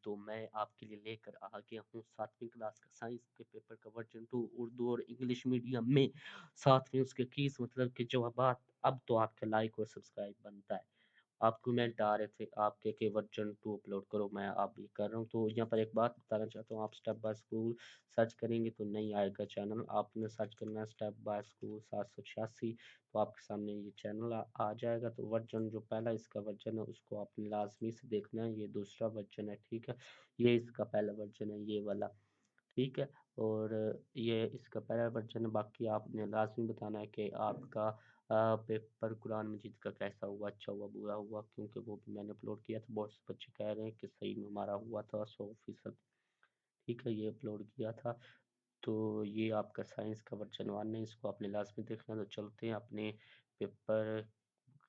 तो मैं आपके लिए लेकर आ गया हूँ 7वीं क्लास का साइंस के पेपर का वर्जन 2 उर्दू और इंग्लिश मीडियम में 7वीं उसके कीस मतलब के जवाबात। अब तो आपका लाइक और सब्सक्राइब बनता है। आप कमेंट आ रहे थे आपके कि वर्जन 2 अपलोड करो, मैं आप भी कर रहा हूँ। तो यहाँ पर एक बात बताना चाहता हूँ, आप स्टेप बाय स्कूल सर्च करेंगे तो नहीं आएगा चैनल। आपने सर्च करना है स्टेप बाय स्कूल 786, तो आपके सामने ये चैनल आ जाएगा। तो वर्जन जो पहला इसका वर्जन है उसको आपने लाजमी से देखना है। ये दूसरा वर्जन है, ठीक है। ये इसका पहला वर्जन है, ये वाला, ठीक है। और ये इसका पहला वर्जन है। बाकी आपने लाजमी बताना है कि आपका पेपर कुरान मजीद का कैसा हुआ, अच्छा हुआ, बुरा हुआ, क्योंकि वो भी मैंने अपलोड किया था। बहुत से बच्चे कह रहे हैं कि सही में हमारा हुआ था 100%, ठीक है, ये अपलोड किया था। तो ये आपका साइंस का वर्जन 1 है, इसको आपने लाजमी देखना। तो चलते हैं अपने पेपर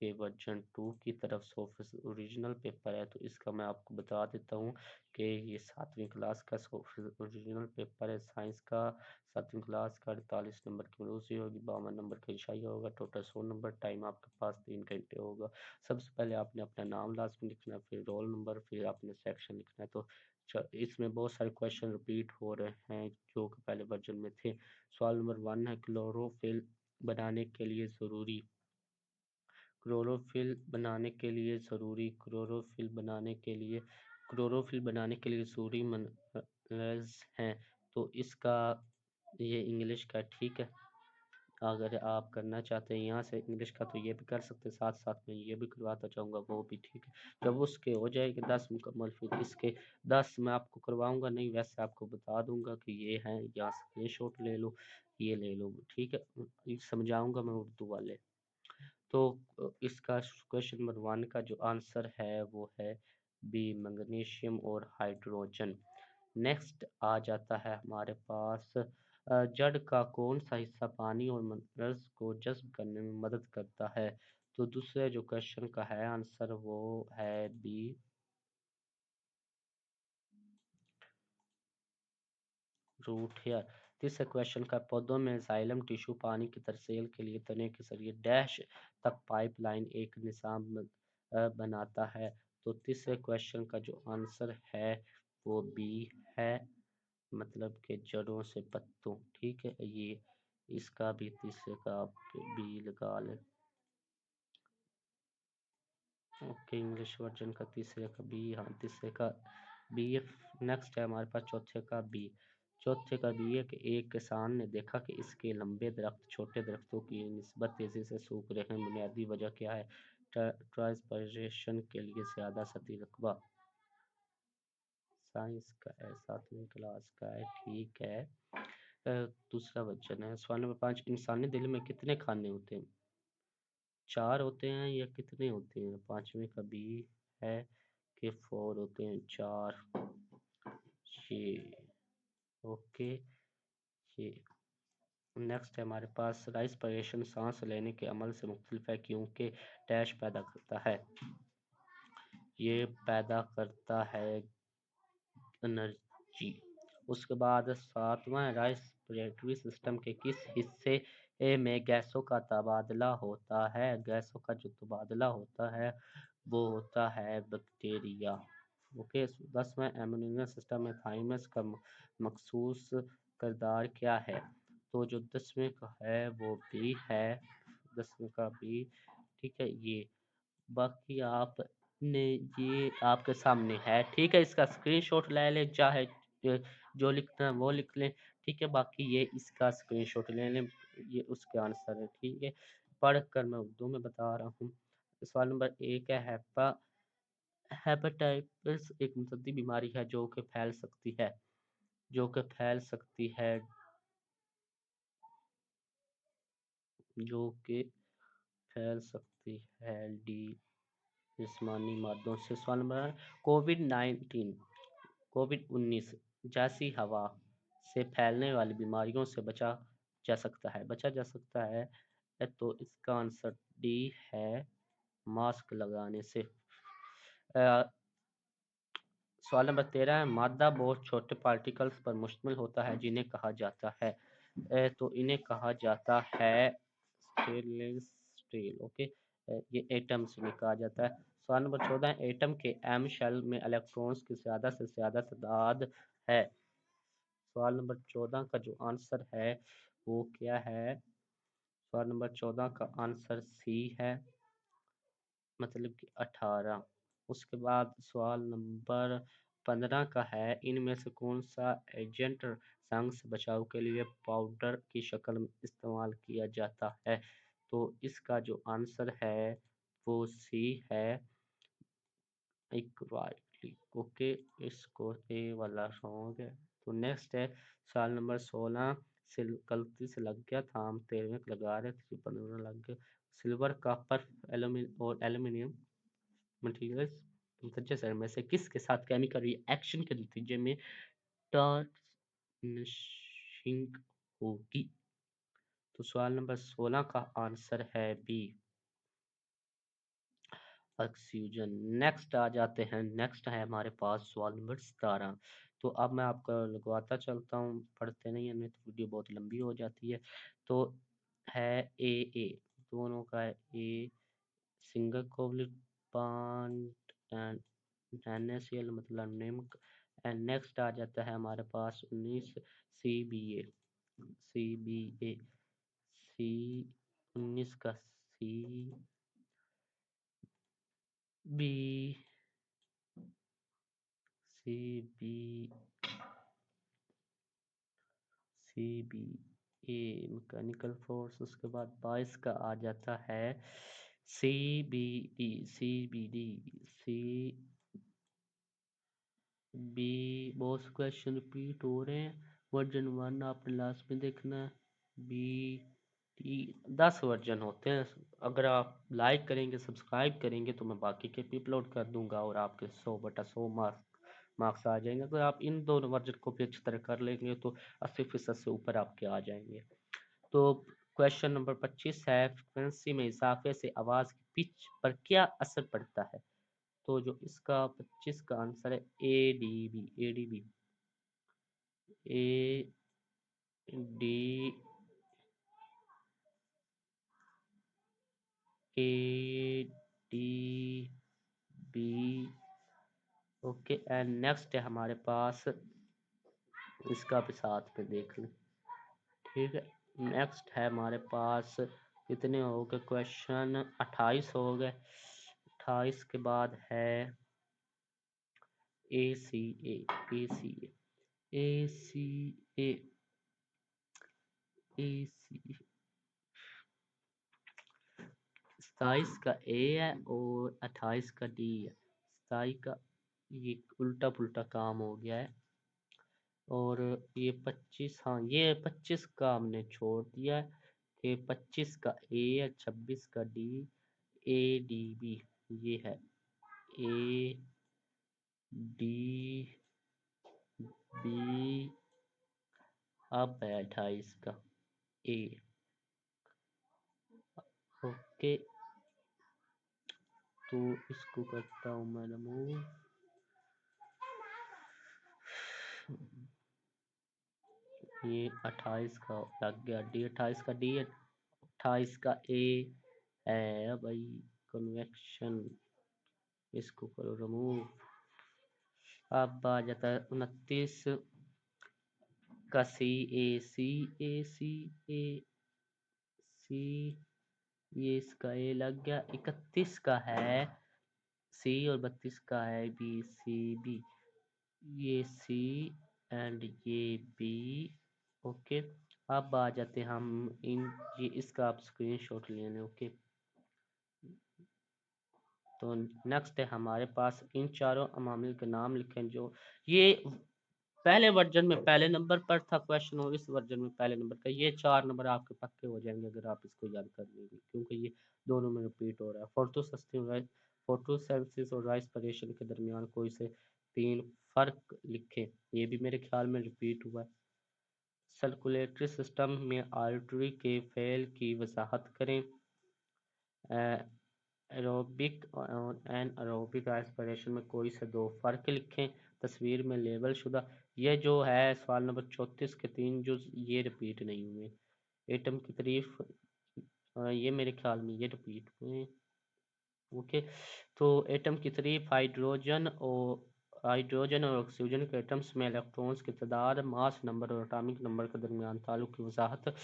के वर्जन 2 की तरफ। 100% ओरिजिनल पेपर है, तो इसका मैं आपको बता देता हूँ कि ये 7वीं क्लास का 100% ओरिजिनल पेपर है साइंस का। 7वीं क्लास का 48 नंबर की मरूसी होगी, 52 नंबर का इशाइया होगा, टोटल 100 नंबर। टाइम आपके पास 3 घंटे होगा। सबसे पहले आपने अपना नाम लाजमी लिखना है, फिर रोल नंबर, फिर आपने सेक्शन लिखना है। तो इसमें बहुत सारे क्वेश्चन रिपीट हो रहे हैं जो कि पहले वर्जन में थे। सवाल नंबर 1 है, क्लोरोफिल बनाने के लिए ज़रूरी क्लोरोफिल बनाने के लिए ज़रूरी क्लोरोफिल बनाने के लिए क्लोरोफिल बनाने के लिए ज़रूरी मिनरल्स हैं। तो इसका ये इंग्लिश का, ठीक है। अगर आप करना चाहते हैं यहाँ से इंग्लिश का तो ये भी कर सकते हैं, साथ साथ में ये भी करवाता चाहूँगा, वो भी ठीक है। जब उसके हो जाएगी 10 मुकम्मल, फिर इसके 10 मैं आपको करवाऊँगा नहीं, वैसे आपको बता दूँगा कि ये हैं, यहाँ स्क्रीनशॉट ले लो, ये ले लो, ठीक है। ये समझाऊँगा मैं उर्दू वाले। तो इसका क्वेश्चन नंबर 1 का जो आंसर है वो है बी, मैग्नीशियम और हाइड्रोजन। नेक्स्ट आ जाता है हमारे पास, जड़ का कौन सा हिस्सा पानी और मिनरल्स को जज़्ब करने में मदद करता है। तो दूसरे जो क्वेश्चन का है आंसर वो है बी, रूट हेयर। तीसरे क्वेश्चन का, पौधों में जाइलम टिश्यू पानी की तरसेल के लिए तने के जरिए डैश तक पाइपलाइन एक निज़ाम बनाता है। तो तीसरे क्वेश्चन का जो आंसर है वो बी है, मतलब कि जड़ों से पत्तों, ठीक है। ये इसका भी तीसरे का आप बी लगा लें। ओके, इंग्लिश वर्जन का तीसरे का बी, हाँ तीसरे का बी। नेक्स्ट है हमारे पास चौथे का बी। चौथे का बी है कि एक किसान ने देखा कि इसके लंबे दरख्त छोटे दरख्तों की निस्बत तेजी से सूख रहे हैं। बुनियादी वजह क्या है। ट्रांसपरेशन के लिए ज़्यादा सतही रकबा। साइंस का है, 7वीं क्लास का है, ठीक है। दूसरा वचन है, सवाल नंबर 5, इंसानी दिल में कितने खाने होते हैं। 4 होते हैं या कितने होते हैं। 5वें का बी है कि 4 होते हैं, 4। ये ओके। ये नेक्स्ट है हमारे पास, राइस्पिरेशन सांस लेने के अमल से मुख्तलिफ है क्योंकि डैश पैदा करता है। ये पैदा करता है एनर्जी। उसके बाद 7वां, रेस्पिरेटरी सिस्टम के किस हिस्से में गैसों का तबादला होता है। गैसों का जो तबादला होता है वो होता है बैक्टीरिया। ओके। 10वां, इम्यून सिस्टम में थाइमस का मखसूस किरदार क्या है। तो जो 10वें का है वो बी है, 10वें का बी, ठीक है। ये बाकी आपने ये आपके सामने है, ठीक है। इसका स्क्रीनशॉट ले लें, चाहे जो लिखना है वो लिख लें, ठीक है। बाकी ये इसका स्क्रीनशॉट ले लें, ये उसके आंसर है, ठीक है। पढ़ कर मैं उर्दू में बता रहा हूँ। सवाल नंबर 1 है, हेपेटाइटिस एक मुतअद्दी बीमारी है जो कि फैल सकती है, जो कि फैल सकती है, जो कि फैल सकती है डी, जिस्मानी मादों से। सवाल नंबर, कोविड 19 जैसी हवा से फैलने वाली बीमारियों से बचा जा सकता है। तो इसका आंसर डी है, मास्क लगाने से। सवाल नंबर 13 है, मादा बहुत छोटे पार्टिकल्स पर मुश्तमिल होता है जिन्हें कहा जाता है। तो इन्हें कहा जाता है स्टेनलेस स्टील, ओके। ये एटम्स में कहा जाता है। सवाल नंबर 14, एटम के एम शेल में इलेक्ट्रॉन्स की ज़्यादा से ज़्यादा तादाद है। सवाल नंबर 14 का जो आंसर है वो क्या है? सवाल नंबर 14 का आंसर सी है, मतलब कि 18। उसके बाद सवाल नंबर 15 का है, इनमें से कौन सा एजेंट संग से बचाव के लिए पाउडर की शक्ल में इस्तेमाल किया जाता है? तो इसका जो आंसर है वो सी है, इक्वाइटली। ओके, इसको ए वाला रॉन्ग है। तो नेक्स्ट है सवाल नंबर 16 से, गलती से लग गया था, हम 13वें को लगा रहे थे, 15 लग गया। सिल्वर, कॉपर और एल्यूमिनियम मटेरियल्स मुतज्जस में से किसके साथ केमिकल रिएक्शन के नतीजे में टर्निशिंग होगी? तो सवाल नंबर 16 का आंसर है बी, ऑक्सीजन। नेक्स्ट आ जाते हैं, नेक्स्ट है हमारे पास सवाल नंबर 17। तो अब मैं आपको लगवाता चलता हूँ, पढ़ते नहीं हैं नहीं तो वीडियो बहुत लंबी हो जाती है। तो है ए दोनों का है A, single covalent bond and NaCl मतलब निम्क। एंड नेक्स्ट आ जाता है हमारे पास 19 CBA, CBA, सी 19 का B C B C B A mechanical force. उसके बाद 22 का आ जाता है C B D C B. बहुत से क्वेश्चन रिपीट हो रहे हैं। वर्जन 1 आपने लास्ट में देखना है। बी टी 10 वर्जन होते हैं। अगर आप लाइक करेंगे, सब्सक्राइब करेंगे तो मैं बाकी के भी अपलोड कर दूंगा और आपके 100/100 मार्क्स आ जाएंगे। अगर आप इन दोनों वर्जन को भी अच्छी तरह कर लेंगे तो 80% से ऊपर आपके आ जाएंगे। तो क्वेश्चन नंबर 25 है, फ्रिक्वेंसी में इजाफे से आवाज की पिच पर क्या असर पड़ता है? तो जो इसका 25 का आंसर है ADB, A D A D B. Okay, and next है हमारे पास, इसका भी साथ में देख लें, ठीक है। नेक्स्ट है हमारे पास, कितने हो गए क्वेश्चन? 28 हो गए। 28 के बाद है ए सी ए ए सी ए ए सी 27 का ए है और 28 का डी है। 27 का ये उल्टा पुल्टा काम हो गया है, और ये 25, हाँ ये 25 का हमने छोड़ दिया है। ये 25 का ए है, 26 का डी, ADB ये है, ADB। अब है 28 का ए। ओके, तो इसको करता हूँ मैं रिमूव। ये 28 का लग गया डी, 28 का डी है, 28 का ए है भाई, कन्वेक्शन। इसको करो रिमूव। अब आ जाता है 29 का सी, ये इसका ए लग गया। 31 का है सी और 32 का है BCB, ये सी एंड ये बी। ओके, अब आ जाते हैं हम इन, ये इसका आप स्क्रीनशॉट लेने। ओके, तो नेक्स्ट है हमारे पास, इन चारों अमामिल के नाम लिखें जो, ये पहले वर्जन में पहले नंबर पर था क्वेश्चन और इस वर्जन में पहले नंबर का। ये 4 नंबर आपके पक्के हो जाएंगे अगर आप इसको याद कर लेंगे, क्योंकि ये दोनों में रिपीट हो रहा है। फोटोसिंथेसिस और रेस्पिरेशन के दरमियान कोई से 3 फर्क लिखे, ये भी मेरे ख्याल में रिपीट हुआ है। सर्कुलेटरी सिस्टम में आर्टरी के फेल की वजाहत करें। एरोबिक और एनएरोबिक रेस्पिरेशन में कोई से 2 फर्क लिखें, तस्वीर में लेबल शुदा। ये जो है सवाल नंबर 34 के 3 जुज ये रिपीट नहीं हुए। एटम की तारीफ, ये मेरे ख्याल में ये रिपीट हुए। ओके, तो एटम की तारीफ हाइड्रोजन और ऑक्सीजन के एटम्स में इलेक्ट्रॉन्स की तादाद, मास नंबर और एटॉमिक नंबर के दरमियान ताल्लुक की वजाहत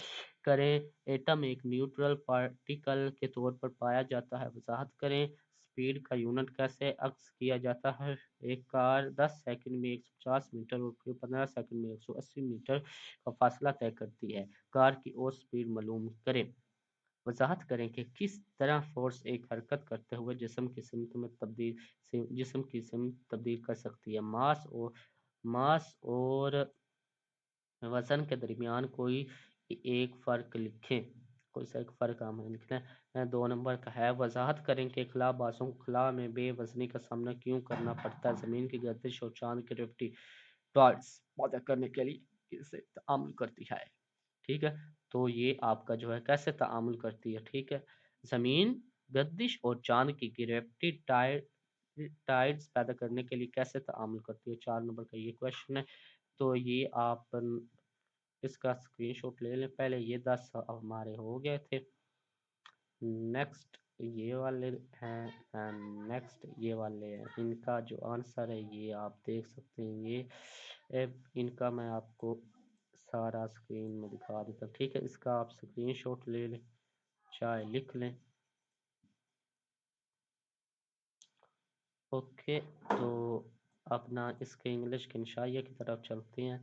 करें। एटम एक न्यूट्रल पार्टिकल के तौर पर पाया जाता है, वजाहत करें। स्पीड का यूनिट कैसे अक्स किया जाता है? एक कार 10 सेकंड में 150 मीटर और 15 सेकंड में 180 मीटर का फासला तय करती है। कार की औसत स्पीड मालूम करें। वजाहत करें कि किस तरह फोर्स एक हरकत करते हुए जिस्म की सिमत तब्दील कर सकती है। मास और वजन के दरमियान कोई एक फ़र्क लिखें। कोई सा एक फ़र्क हमें लिखना है। 2 नंबर का है, वजाहत करें कि खलाबाजों को खला में बेवजनी का सामना क्यों करना पड़ता है। ज़मीन की गर्दिश और चांद की ग्रेविटी टॉर्च पैदा करने के लिए किससे तामुल करती है। ठीक है, तो ये आपका जो है कैसे तामुल करती है। ठीक है, ज़मीन गर्दिश और चांद की ग्रेविटी टाइड्स पैदा करने के लिए कैसे तामुल करती है। 4 नंबर का ये क्वेश्चन है। तो ये आप इसका स्क्रीनशॉट ले लें। पहले ये 10 हमारे हो गए थे। नेक्स्ट ये वाले हैं एंड नेक्स्ट ये वाले हैं। इनका जो आंसर है ये आप देख सकते हैं। ये इनका मैं आपको सारा स्क्रीन में दिखा देता हूँ। ठीक है, इसका आप स्क्रीनशॉट ले लें, चाहे लिख लें। ओके, तो अपना इसके इंग्लिश के निशाइया की तरफ चलते हैं।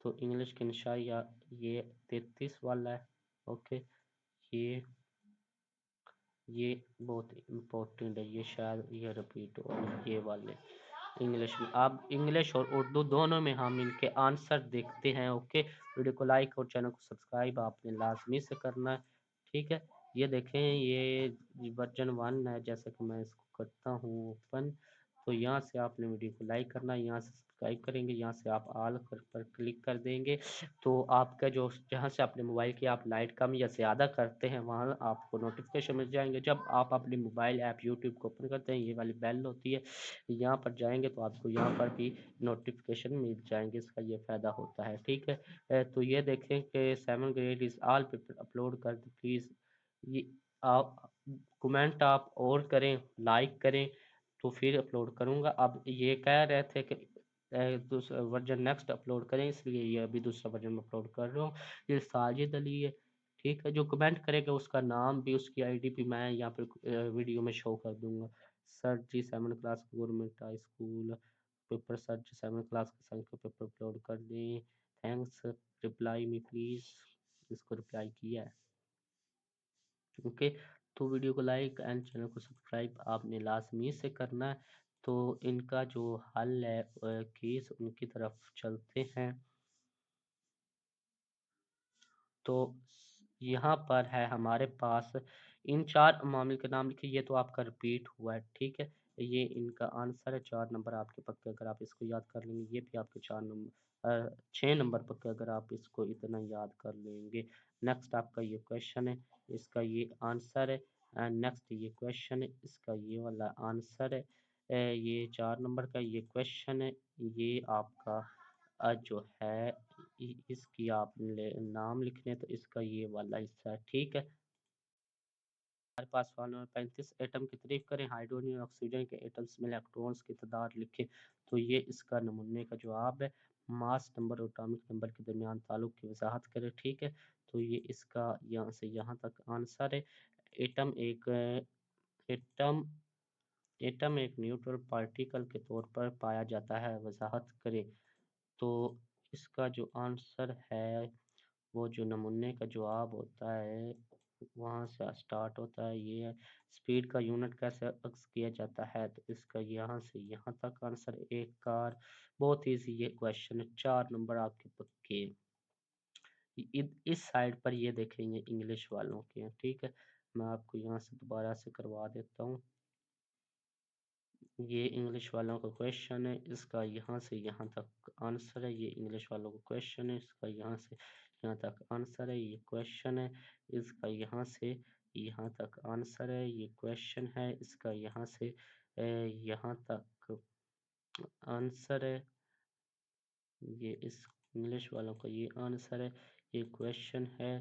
तो इंग्लिश के निशाइया ये 33 वाला है। ओके, ये ये बहुत इम्पोर्टेंट है, ये शायद ये रिपीट हो ये वाले इंग्लिश में। आप इंग्लिश और उर्दू दोनों में हम इनके आंसर देखते हैं। ओके, वीडियो को लाइक और चैनल को सब्सक्राइब आपने लाजमी से करना है। ठीक है, ये देखें, ये वर्जन 1 है। जैसे कि मैं इसको करता हूँ ओपन, तो यहाँ से आपने वीडियो को लाइक करना है, यहाँ से सब्सक्राइब करेंगे, यहाँ से आप आल पर क्लिक कर देंगे। तो आपका जो जहाँ से अपने मोबाइल की आप लाइट कम या ज़्यादा करते हैं वहाँ आपको नोटिफिकेशन मिल जाएंगे। जब आप अपने मोबाइल ऐप यूट्यूब को ओपन करते हैं, ये वाली बेल होती है, यहाँ पर जाएंगे तो आपको यहाँ पर भी नोटिफिकेशन मिल जाएंगे। इसका ये फ़ायदा होता है। ठीक है, तो ये देखें कि 7 grade is all paper upload कर दे प्लीज़। ये आप कमेंट आप और करें, लाइक करें, तो फिर अपलोड करूँगा। अब ये कह रहे थे कि दूसरा वर्जन नेक्स्ट अपलोड करें, इसलिए ये अभी दूसरा वर्जन में अपलोड कर रहा हूँ। ये साजिद अली है। ठीक है, जो कमेंट करेगा उसका नाम भी उसकी आईडी भी मैं यहाँ पर वीडियो में शो कर दूंगा। Sir ji 7 class government high school paper, sir ji 7 class के संग के पेपर अपलोड कर दें। Thanks, reply me please. इसको रिप्लाई किया है। ओके, तो वीडियो को लाइक एंड चैनल को सब्सक्राइब आपने लाजमी से करना है। तो इनका जो हल है केस उनकी तरफ चलते हैं। तो यहाँ पर है हमारे पास इन 4 मामले के नाम लिखे। ये तो आपका रिपीट हुआ है। ठीक है, ये इनका आंसर है। 4 नंबर आपके पक्के, अगर आप इसको याद कर लेंगे। ये भी आपके 6 नंबर पक्के, अगर आप इसको इतना याद कर लेंगे। नेक्स्ट आपका ये क्वेश्चन है, इसका ये आंसर है। एंड नेक्स्ट ये क्वेश्चन है, इसका ये वाला आंसर है। ये 4 नंबर का ये क्वेश्चन है। ये आपका जो है इसकी आपने नाम लिखने, तो इसका ये वाला हिस्सा है। ठीक है, हमारे पास सवाल नंबर 35, एटम की तारीफ करें। हाइड्रोजन और ऑक्सीजन के एटम्स में इलेक्ट्रॉन्स की तादाद लिखें। तो ये इसका नमूने का जवाब है। मास नंबर और एटॉमिक नंबर के दरमियान ताल्लुक की वजाहत करें। ठीक है, तो ये इसका यहाँ से यहाँ तक आंसर है। एटम एक एटम एटम एक न्यूट्रल पार्टिकल के तौर पर पाया जाता है, वजाहत करें। तो इसका जो आंसर है, वो जो नमूने का जवाब होता है वहाँ से स्टार्ट होता है। ये है, स्पीड का यूनिट कैसे अक्स किया जाता है। तो इसका यहाँ से यहाँ तक आंसर एक कार। बहुत ईजी ये क्वेश्चन है। 4 नंबर आपके पक्के। इस साइड पर ये देखेंगे इंग्लिश वालों के हैं। ठीक है, मैं आपको यहाँ से दोबारा से करवा देता हूँ। ये इंग्लिश वालों का क्वेश्चन है, इसका यहाँ से यहाँ तक आंसर है। ये इंग्लिश वालों का क्वेश्चन है, इसका यहाँ से यहाँ तक आंसर है। ये क्वेश्चन है, इसका यहाँ से यहाँ तक आंसर है। ये क्वेश्चन है, इसका यहाँ से यहाँ तक आंसर है। ये इस इंग्लिश वालों का ये आंसर है। ये क्वेश्चन है,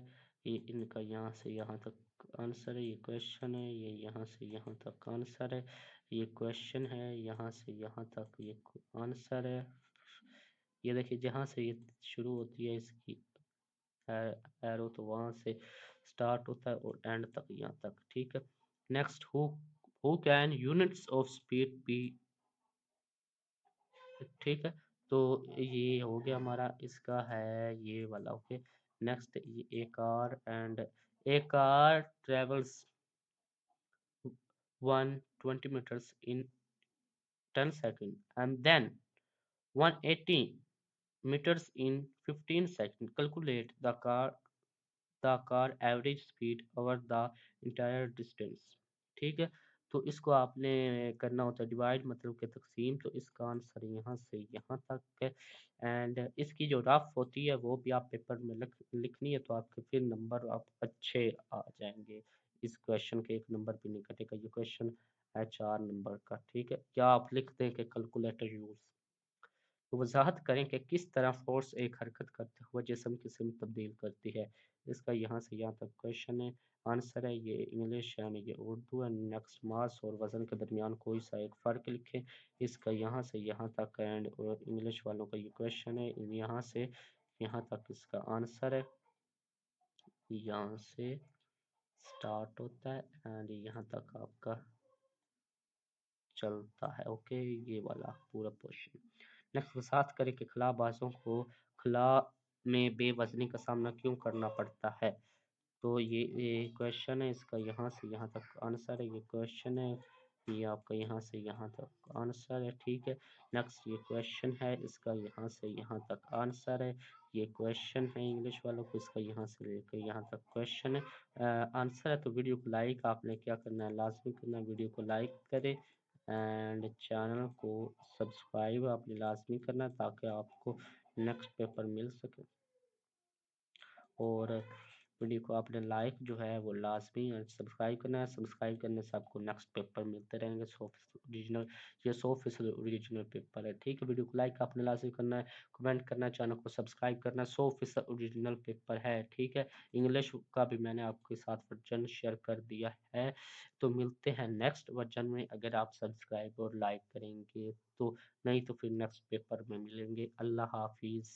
ये इनका यहाँ से यहाँ तक आंसर है। ये क्वेश्चन है, ये यहाँ से यहाँ तक आंसर है। ये क्वेश्चन है, यहाँ से यहाँ तक ये आंसर है। ये देखिए जहाँ से ये शुरू होती है इसकी एरो, तो वहां से स्टार्ट होता है और एंड तक यहाँ तक, ठीक है। Next, who can units of speed be, ठीक है। तो ये हो गया हमारा, इसका है ये वाला, ओके। नेक्स्ट, ये a car and a car travels 120 meters in 10 seconds and then 180 meters in 15 seconds. Calculate the car average speed over the entire distance. ठीक है। तो इसको आपने करना होता है डिवाइड, मतलब कि तकसीम। तो इसका आंसर यहाँ से यहाँ तक है। एंड इसकी जो रफ होती है वो भी आप पेपर में लिखनी है, तो आपके फिर नंबर आप अच्छे आ जाएंगे। इस क्वेश्चन के एक नंबर भी नहीं कटेगा। ये क्वेश्चन है 4 नंबर का, ठीक है। क्या आप लिख दें कि कैलकुलेटर यूज। तो वजाहत करें कि किस तरह फोर्स एक हरकत करते हुए जिस्म की सिमत तब्दील करती है। इसका यहाँ से यहाँ तक क्वेश्चन है। आंसर है ये इंग्लिश यानी ये उर्दू है। नेक्स्ट, मास और वजन के दरमियान कोई सा एक फ़र्क लिखें। इसका यहाँ से यहाँ तक एंड और इंग्लिश वालों का ये क्वेश्चन है। यहाँ से यहाँ तक इसका आंसर है। यहाँ से स्टार्ट होता है एंड यहाँ तक आपका चलता है, ओके। ये वाला पूरा पोर्शन। नेक्स्ट, वसात करें कि खलाबाजों को खला में बेवजनी का सामना क्यों करना पड़ता है। तो ये क्वेश्चन है, इसका यहाँ से यहाँ तक आंसर है। ये क्वेश्चन है, ये आपका यहाँ से यहाँ तक आंसर है, ठीक है। नेक्स्ट, ये क्वेश्चन है, इसका यहाँ से यहाँ तक आंसर है। ये क्वेश्चन है इंग्लिश वालों को, इसका यहाँ से लेकर यहाँ तक क्वेश्चन है। आंसर है। तो वीडियो को लाइक आपने क्या करना है, लाजमी करना है, वीडियो को लाइक करें एंड चैनल को सब्सक्राइब आपने लाजमी करना है ताकि आपको नेक्स्ट पेपर मिल सके। और वीडियो को आपने लाइक जो है वो लाजमी और सब्सक्राइब करना है। सब्सक्राइब करने से आपको नेक्स्ट पेपर मिलते रहेंगे 100% ओरिजिनल। ये 100% ओरिजिनल पेपर है, ठीक है। वीडियो को लाइक आपने लाजमी करना है, कमेंट करना है, चैनल को सब्सक्राइब करना है। 100% ओरिजिनल पेपर है, ठीक है। इंग्लिश का भी मैंने आपके साथ वर्जन शेयर कर दिया है। तो मिलते हैं नेक्स्ट वर्जन में, अगर आप सब्सक्राइब और लाइक करेंगे तो। नहीं तो फिर नेक्स्ट पेपर में मिलेंगे। अल्लाह हाफिज़।